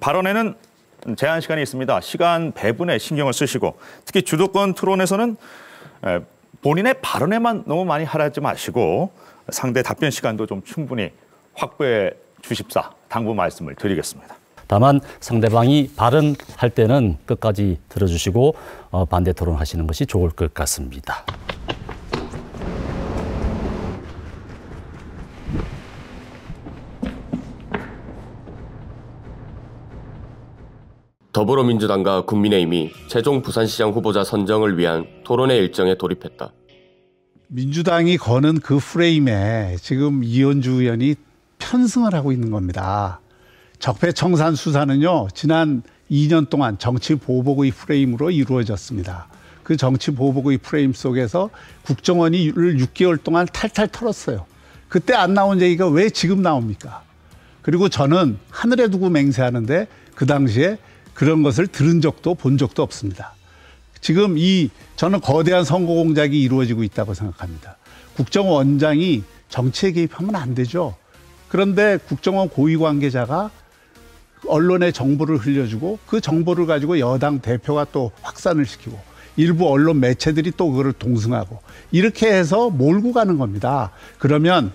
발언에는 제한 시간이 있습니다. 시간 배분에 신경을 쓰시고 특히 주도권 토론에서는 본인의 발언에만 너무 많이 하라지 마시고 상대 답변 시간도 좀 충분히 확보해 주십사 당부 말씀을 드리겠습니다. 다만 상대방이 발언할 때는 끝까지 들어주시고 반대 토론하시는 것이 좋을 것 같습니다. 더불어민주당과 국민의힘이 최종 부산시장 후보자 선정을 위한 토론회 일정에 돌입했다. 민주당이 거는 그 프레임에 지금 이현주 의원이 편승을 하고 있는 겁니다. 적폐청산 수사는요, 지난 2년 동안 정치 보복의 프레임으로 이루어졌습니다. 그 정치 보복의 프레임 속에서 국정원이 6개월 동안 탈탈 털었어요. 그때 안 나온 얘기가 왜 지금 나옵니까? 그리고 저는 하늘에 두고 맹세하는데 그 당시에 그런 것을 들은 적도 본 적도 없습니다. 지금 저는 거대한 선거 공작이 이루어지고 있다고 생각합니다. 국정원장이 정치에 개입하면 안 되죠. 그런데 국정원 고위 관계자가 언론에 정보를 흘려주고 그 정보를 가지고 여당 대표가 또 확산을 시키고 일부 언론 매체들이 또 그걸 동승하고 이렇게 해서 몰고 가는 겁니다. 그러면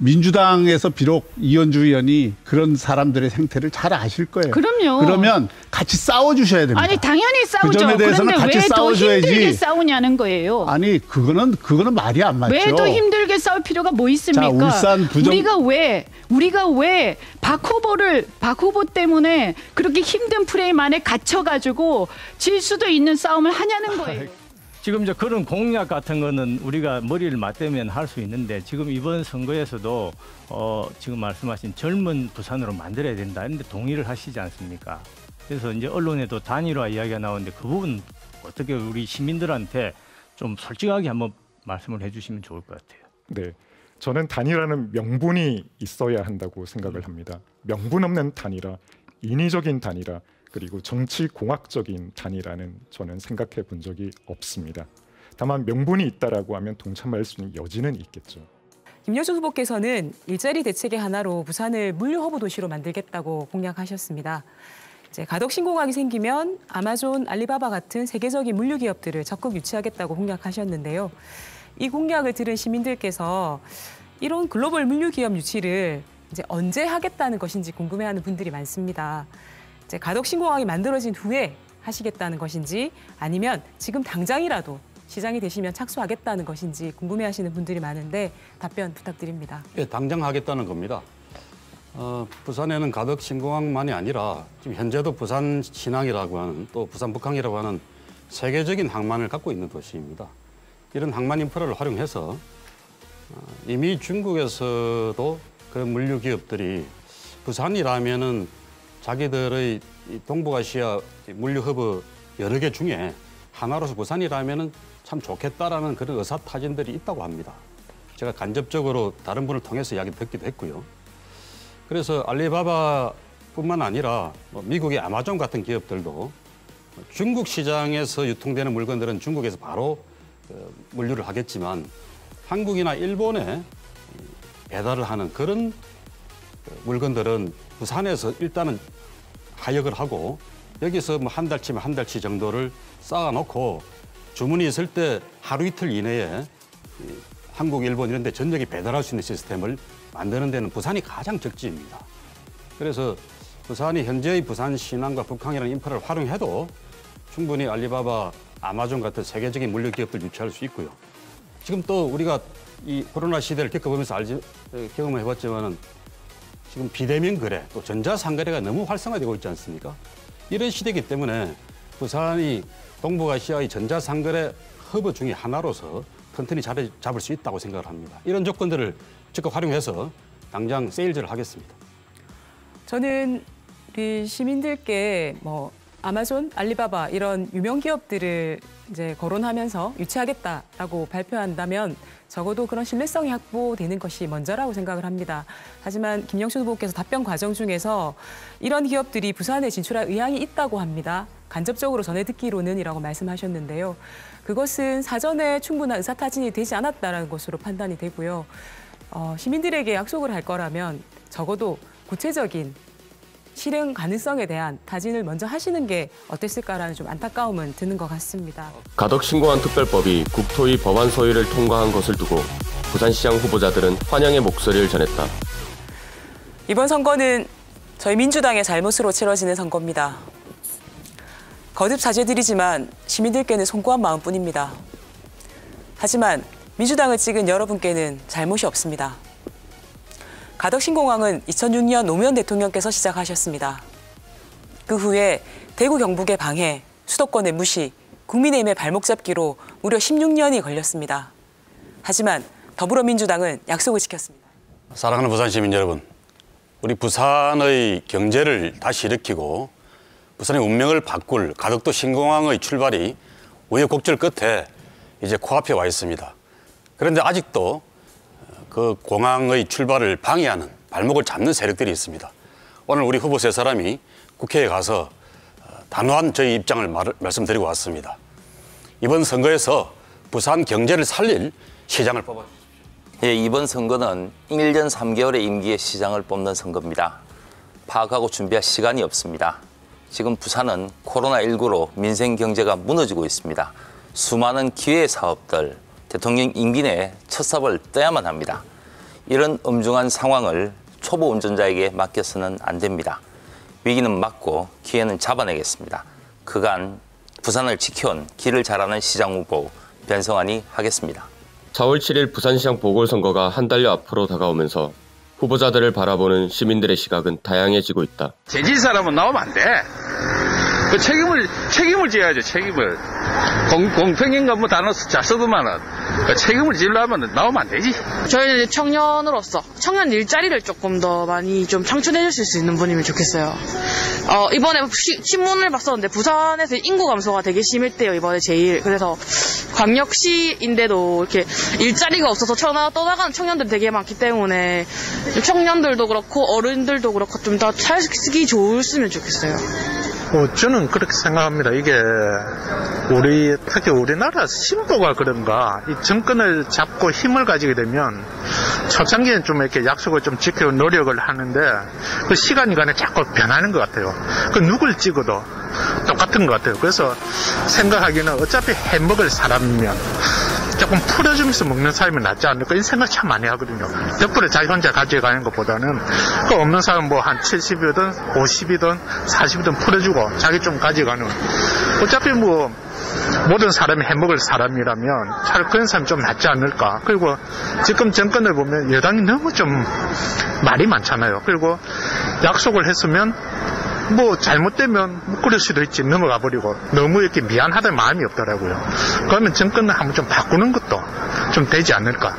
민주당에서 비록 이현주 의원이 그런 사람들의 생태를 잘 아실 거예요. 그럼요. 그러면 같이 싸워주셔야 됩니다. 아니 당연히 싸우죠. 그 점에 대해서는 그런데 같이 왜 더 싸워줘야지. 힘들게 싸우냐는 거예요. 아니 그거는 말이 안 맞죠. 왜 더 힘들게 싸울 필요가 뭐 있습니까? 자, 울산 부정... 우리가 왜 박 후보 때문에 그렇게 힘든 프레임 안에 갇혀가지고 질 수도 있는 싸움을 하냐는 거예요. 지금 이제 그런 공약 같은 거는 우리가 머리를 맞대면 할 수 있는데 지금 이번 선거에서도 지금 말씀하신 젊은 부산으로 만들어야 된다. 근데 동의를 하시지 않습니까? 그래서 이제 언론에도 단일화 이야기가 나오는데 그 부분 어떻게 우리 시민들한테 좀 솔직하게 한번 말씀을 해주시면 좋을 것 같아요. 네, 저는 단일화는 명분이 있어야 한다고 생각을 합니다. 명분 없는 단일화, 인위적인 단일화, 그리고 정치공학적인 단일화는 저는 생각해 본 적이 없습니다. 다만 명분이 있다라고 하면 동참할 수 있는 여지는 있겠죠. 김여준 후보께서는 일자리 대책의 하나로 부산을 물류 허브 도시로 만들겠다고 공약하셨습니다. 이제 가덕 신공항이 생기면 아마존, 알리바바 같은 세계적인 물류 기업들을 적극 유치하겠다고 공약하셨는데요. 이 공약을 들은 시민들께서 이런 글로벌 물류 기업 유치를 이제 언제 하겠다는 것인지 궁금해하는 분들이 많습니다. 이제 가덕 신공항이 만들어진 후에 하시겠다는 것인지 아니면 지금 당장이라도 시장이 되시면 착수하겠다는 것인지 궁금해하시는 분들이 많은데 답변 부탁드립니다. 예, 당장 하겠다는 겁니다. 부산에는 가덕 신공항만이 아니라 지금 현재도 부산 신항이라고 하는 또 부산 북항이라고 하는 세계적인 항만을 갖고 있는 도시입니다. 이런 항만 인프라를 활용해서 이미 중국에서도 그런 물류 기업들이 부산이라면은 자기들의 동북아시아 물류 허브 여러 개 중에 하나로서 부산이라면은 참 좋겠다라는 그런 의사타진들이 있다고 합니다. 제가 간접적으로 다른 분을 통해서 이야기 듣기도 했고요. 그래서 알리바바뿐만 아니라 미국의 아마존 같은 기업들도 중국 시장에서 유통되는 물건들은 중국에서 바로 물류를 하겠지만 한국이나 일본에 배달을 하는 그런 물건들은 부산에서 일단은 하역을 하고 여기서 뭐 한 달치면 한 달치 정도를 쌓아놓고 주문이 있을 때 하루 이틀 이내에 한국, 일본 이런 데 전역에 배달할 수 있는 시스템을 만드는 데는 부산이 가장 적지입니다. 그래서 부산이 현재의 부산 신항과 북항이라는 인프라를 활용해도 충분히 알리바바, 아마존 같은 세계적인 물류 기업들 유치할 수 있고요. 지금 또 우리가 이 코로나 시대를 겪어보면서 경험을 해봤지만은 지금 비대면 거래, 또 전자상거래가 너무 활성화되고 있지 않습니까? 이런 시대이기 때문에 부산이 동북아시아의 전자상거래 허브 중에 하나로서 튼튼히 자리 잡을 수 있다고 생각을 합니다. 이런 조건들을 적극 활용해서 당장 세일즈를 하겠습니다. 저는 우리 시민들께 뭐 아마존, 알리바바 이런 유명 기업들을 이제 거론하면서 유치하겠다라고 발표한다면 적어도 그런 신뢰성이 확보되는 것이 먼저라고 생각을 합니다. 하지만 김영춘 후보께서 답변 과정 중에서 이런 기업들이 부산에 진출할 의향이 있다고 합니다. 간접적으로 전해 듣기로는이라고 말씀하셨는데요. 그것은 사전에 충분한 의사타진이 되지 않았다는 것으로 판단이 되고요. 시민들에게 약속을 할 거라면 적어도 구체적인 실행 가능성에 대한 타진을 먼저 하시는 게 어땠을까라는 좀 안타까움은 드는 것 같습니다. 가덕신공항 특별법이 국토위 법안 소위를 통과한 것을 두고 부산시장 후보자들은 환영의 목소리를 전했다. 이번 선거는 저희 민주당의 잘못으로 치러지는 선거입니다. 거듭 사죄드리지만 시민들께는 송구한 마음뿐입니다. 하지만 민주당을 찍은 여러분께는 잘못이 없습니다. 가덕신공항은 2006년 노무현 대통령께서 시작하셨습니다. 그 후에 대구 경북의 방해, 수도권의 무시, 국민의힘의 발목 잡기로 무려 16년이 걸렸습니다. 하지만 더불어민주당은 약속을 지켰습니다. 사랑하는 부산 시민 여러분, 우리 부산의 경제를 다시 일으키고 부산의 운명을 바꿀 가덕도 신공항의 출발이 우여곡절 끝에 이제 코앞에 와 있습니다. 그런데 아직도 그 공항의 출발을 방해하는 발목을 잡는 세력들이 있습니다. 오늘 우리 후보 세 사람이 국회에 가서 단호한 저희 입장을 말씀드리고 왔습니다. 이번 선거에서 부산 경제를 살릴 시장을 뽑아주십시오. 예, 이번 선거는 1년 3개월의 임기의 시장을 뽑는 선거입니다. 파악하고 준비할 시간이 없습니다. 지금 부산은 코로나19로 민생 경제가 무너지고 있습니다. 수많은 기회 사업들, 대통령 임기 내에 첫 삽을 떼야만 합니다. 이런 엄중한 상황을 초보 운전자에게 맡겨서는 안 됩니다. 위기는 막고 기회는 잡아내겠습니다. 그간 부산을 지켜온 길을 잘하는 시장 후보 변성환이 하겠습니다. 4월 7일 부산시장 보궐선거가 한 달여 앞으로 다가오면서 후보자들을 바라보는 시민들의 시각은 다양해지고 있다. 제질 사람은 나오면 안 돼. 그 책임을 져야죠, 책임을. 공평인가 뭐 단어 잘 써도만은 책임을 지려면 나오면 안 되지. 저희는 청년으로서 청년 일자리를 조금 더 많이 좀 창출해 주실 수 있는 분이면 좋겠어요. 이번에 신문을 봤었는데 부산에서 인구 감소가 되게 심했대요, 이번에 제일. 그래서 광역시인데도 이렇게 일자리가 없어서 떠나가는 청년들이 되게 많기 때문에 청년들도 그렇고 어른들도 그렇고 좀 더 살기 좋았으면 좋겠어요. 저는 그렇게 생각합니다. 이게 특히 우리나라 신보가 그런가 이 정권을 잡고 힘을 가지게 되면 초창기에는 좀 이렇게 약속을 좀 지키고 노력을 하는데 그 시간이 가네 자꾸 변하는 것 같아요. 그 누굴 찍어도 똑같은 것 같아요. 그래서 생각하기는 어차피 해먹을 사람이면 조금 풀어주면서 먹는 사람이 낫지 않을까 이런 생각 참 많이 하거든요. 덕분에 자기 혼자 가져가는 것보다는 그 없는 사람 뭐 한 70이든 50이든 40이든 풀어주고 자기 좀 가져가는 어차피 뭐 모든 사람이 해먹을 사람이라면 차라리 그런 사람이 좀 낫지 않을까. 그리고 지금 정권을 보면 여당이 너무 좀 말이 많잖아요. 그리고 약속을 했으면 뭐 잘못되면 뭐 그럴 수도 있지 넘어가 버리고 너무 이렇게 미안하다는 마음이 없더라고요. 그러면 정권을 한번 좀 바꾸는 것도 좀 되지 않을까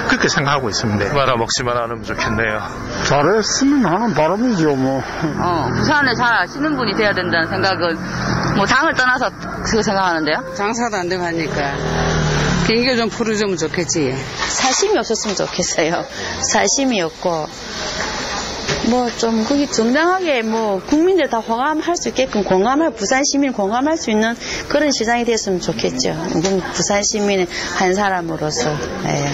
그렇게 생각하고 있습니다. 말아먹지만 않으면 좋겠네요. 잘했으면 하는 바람이죠 뭐. 부산을 잘 아시는 분이 돼야 된다는 생각은 뭐 당을 떠나서 그렇게 생각하는데요. 장사도 안 되고 하니까 비행기 좀 풀어주면 좋겠지. 사심이 없었으면 좋겠어요. 사심이 없고 뭐 좀 그게 정당하게 뭐 국민들 다 공감할 수 있게끔 부산 시민 공감할 수 있는 그런 시장이 됐으면 좋겠죠. 부산 시민의 한 사람으로서. 네.